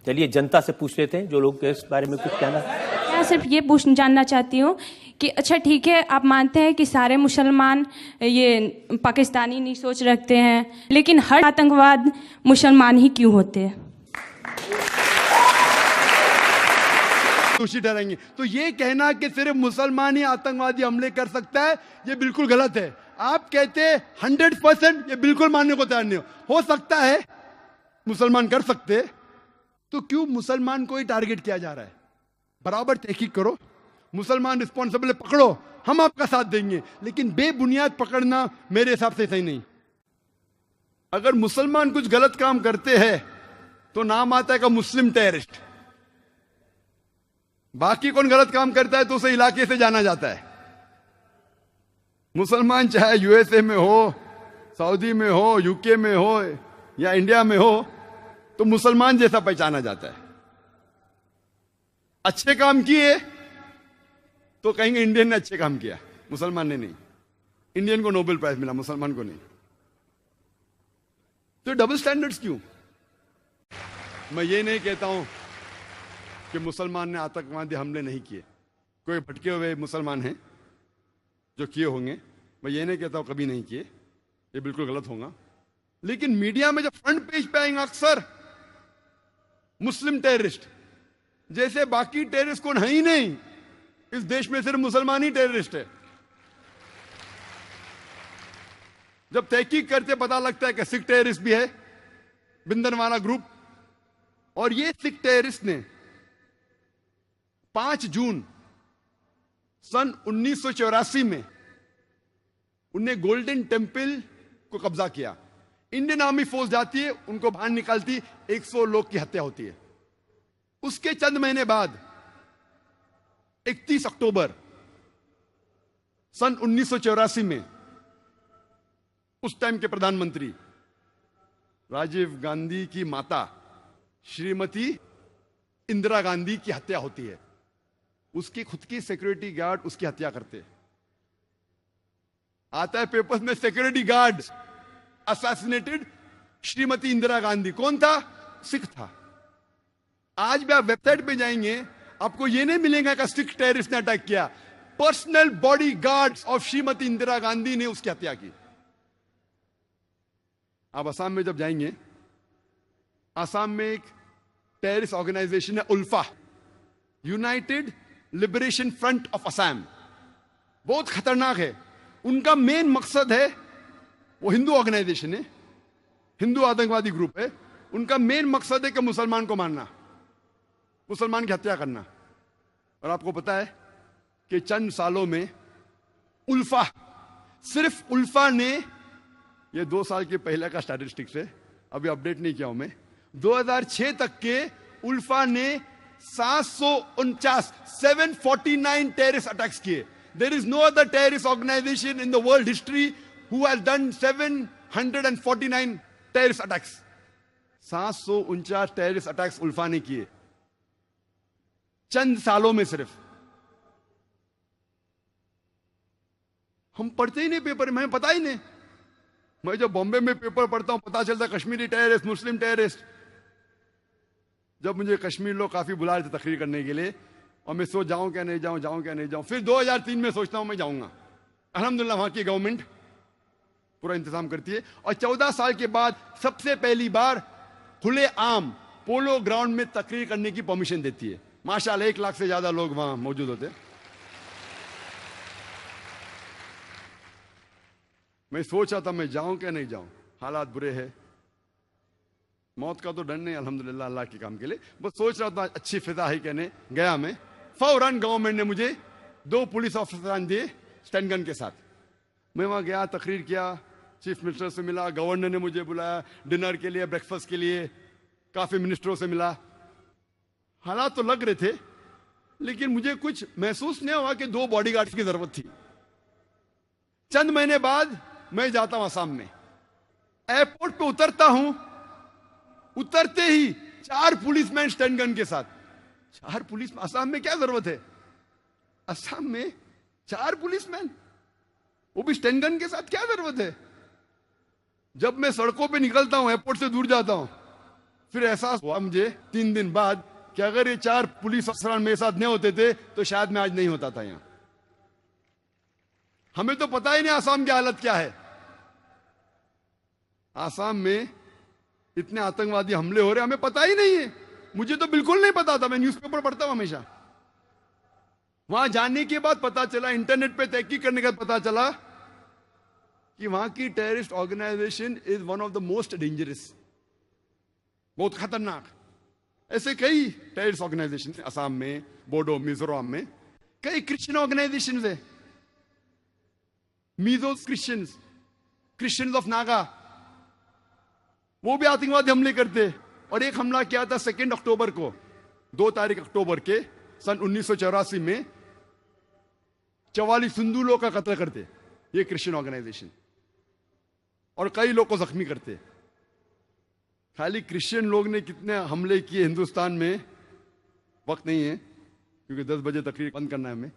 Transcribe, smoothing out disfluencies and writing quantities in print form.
चलिए जनता से पूछ लेते हैं जो लोग इस बारे में कुछ कहना। मैं सिर्फ ये जानना चाहती हूँ कि अच्छा ठीक है, आप मानते हैं कि सारे मुसलमान ये पाकिस्तानी नहीं सोच रखते हैं, लेकिन हर आतंकवाद मुसलमान ही क्यों होते हैं? दोषी ठहराएंगे। तो ये कहना कि सिर्फ मुसलमान ही आतंकवादी हमले कर सकता है, ये बिल्कुल गलत है। आप कहते हैं 100%, ये बिल्कुल मानने को तैयार नहीं हो सकता है मुसलमान कर सकते, तो क्यों मुसलमान को ही टारगेट किया जा रहा है? बराबर तहकीक करो, मुसलमान रिस्पॉन्सिबल पकड़ो, हम आपका साथ देंगे, लेकिन बेबुनियाद पकड़ना मेरे हिसाब से सही नहीं। अगर मुसलमान कुछ गलत काम करते हैं तो नाम आता है का मुस्लिम टेररिस्ट। बाकी कौन गलत काम करता है तो उसे इलाके से जाना जाता है। मुसलमान चाहे यूएसए में हो, सऊदी में हो, यूके में हो या इंडिया में हो, तो मुसलमान जैसा पहचाना जाता है। अच्छे काम किए तो कहेंगे इंडियन ने अच्छे काम किया, मुसलमान ने नहीं। इंडियन को नोबेल प्राइज मिला, मुसलमान को नहीं। तो डबल स्टैंडर्ड्स क्यों? मैं ये नहीं कहता हूं कि मुसलमान ने आतंकवादी हमले नहीं किए। कोई भटके हुए मुसलमान हैं जो किए होंगे, मैं ये नहीं कहता हूं कभी नहीं किए, ये बिल्कुल गलत होगा। लेकिन मीडिया में जब फ्रंट पेज पे आएंगे अक्सर मुस्लिम टेररिस्ट, जैसे बाकी टेररिस्ट कौन है ही नहीं, इस देश में सिर्फ मुसलमान ही टेररिस्ट है। जब तहकीक करते पता लगता है कि सिख टेररिस्ट भी है, बिंदनवाला ग्रुप, और ये सिख टेररिस्ट ने 5 जून सन 1984 में उन्हें गोल्डन टेम्पल को कब्जा किया। इंडियन आर्मी फोर्स जाती है, उनको बाहर निकालती, 100 लोग की हत्या होती है। उसके चंद महीने बाद 31 अक्टूबर सन 1984 में उस टाइम के प्रधानमंत्री राजीव गांधी की माता श्रीमती इंदिरा गांधी की हत्या होती है। उसकी खुद की सिक्योरिटी गार्ड उसकी हत्या करते हैं। आता है पेपर्स में security guard assassinated Shrimati Indira Gandhi. कौन था? सिख था। आज भी आप वेबसाइट पे जाएंगे, आपको यह नहीं मिलेगा कि सिख टेररिस्ट ने अटैक किया। Personal body guards of Shrimati Indira Gandhi ने उसकी हत्या की। आप असम में जब जाएंगे, असम में एक टेररिस्ट ऑर्गेनाइजेशन है ULFA, United Liberation Front of Assam. बहुत खतरनाक है। उनका मेन मकसद है, वो हिंदू ऑर्गेनाइजेशन है, हिंदू आतंकवादी ग्रुप है। उनका मेन मकसद है कि मुसलमान को मारना, मुसलमान की हत्या करना। और आपको पता है कि चंद सालों में उल्फा, सिर्फ उल्फा ने, ये 2 साल के पहले का स्टैटिस्टिक्स है, अभी अपडेट नहीं किया हूं मैं, 2006 तक के उल्फा ने 749 टेररिस्ट अटैक्स किए। There is no other terrorist organisation in the world history who has done 749 terrorist attacks. 749 terrorist attacks ULFA ने किए चंद सालों में। सिर्फ हम पढ़ते ही नहीं पेपर में, हमें पता ही नहीं। मैं जब बॉम्बे में पेपर पढ़ता हूं, पता चलता कश्मीरी टेररिस्ट, मुस्लिम टेररिस्ट। जब मुझे कश्मीर लोग काफी बुला रहे थे तकरीर करने के लिए, और मैं सोच जाऊं क्या नहीं जाऊं, जाऊं क्या नहीं जाऊं। फिर 2003 में सोचता हूं मैं जाऊंगा। अल्हम्दुलिल्लाह वहां की गवर्नमेंट पूरा इंतजाम करती है। और 14 साल के बाद सबसे पहली बार खुले आम पोलो ग्राउंड में तकरीर करने की परमिशन देती है। माशाल्लाह 1 लाख से ज्यादा लोग वहां मौजूद होते। मैं सोच रहा था मैं जाऊं क्या नहीं जाऊं, हालात बुरे हैं। मौत का तो डर नहीं अल्हम्दुलिल्लाह अल्लाह के काम के लिए, बस सोच रहा था अच्छी फिजा है कहने गया मैं। फौरन गवर्नमेंट ने मुझे 2 पुलिस ऑफिसर दिए स्टैंड गन के साथ। मैं वहां गया, तकरीर किया, चीफ मिनिस्टर से मिला, गवर्नर ने मुझे बुलाया डिनर के लिए, ब्रेकफास्ट के लिए, काफी मिनिस्टरों से मिला। हालात तो लग रहे थे, लेकिन मुझे कुछ महसूस नहीं हुआ कि 2 बॉडीगार्ड्स की जरूरत थी। चंद महीने बाद मैं जाता हूं असम में, एयरपोर्ट पे उतरता हूं, उतरते ही 4 पुलिसमैन स्टैंड गन के साथ। 4 पुलिस, असम में क्या जरूरत है? असम में 4 पुलिसमैन, वो भी स्टैंड गन के साथ, क्या जरूरत है? जब मैं सड़कों पे निकलता हूं, एयरपोर्ट से दूर जाता हूं, फिर एहसास हुआ मुझे 3 दिन बाद कि अगर ये 4 पुलिस अफसरान मेरे साथ नहीं होते थे तो शायद मैं आज नहीं होता था यहां। हमें तो पता ही नहीं आसाम की हालत क्या है। आसाम में इतने आतंकवादी हमले हो रहे हमें पता ही नहीं है। मुझे तो बिल्कुल नहीं पता था, मैं न्यूज़पेपर पढ़ता हूं हमेशा। वहां जाने के बाद पता चला, इंटरनेट पे तहकीक करने के बाद पता चला कि वहां की terrorist organisation is one of the most dangerous, बहुत खतरनाक। ऐसे कई टेररिस्ट ऑर्गेनाइजेशन असम में, बोडो, मिजोरम में कई क्रिश्चियन ऑर्गेनाइजेशन है, मीजो क्रिश्चियंस ऑफ नागा, वो भी आतंकवादी हमले करते। और एक हमला किया था 2 अक्टूबर को, 2 तारीख अक्टूबर के सन 1984 में 44 हिंदू लोग का कत्ल करते ये क्रिश्चियन ऑर्गेनाइजेशन, और कई लोग को जख्मी करते। खाली क्रिश्चियन लोग ने कितने हमले किए हिंदुस्तान में वक्त नहीं है, क्योंकि 10 बजे तकरीर बंद करना है हमें।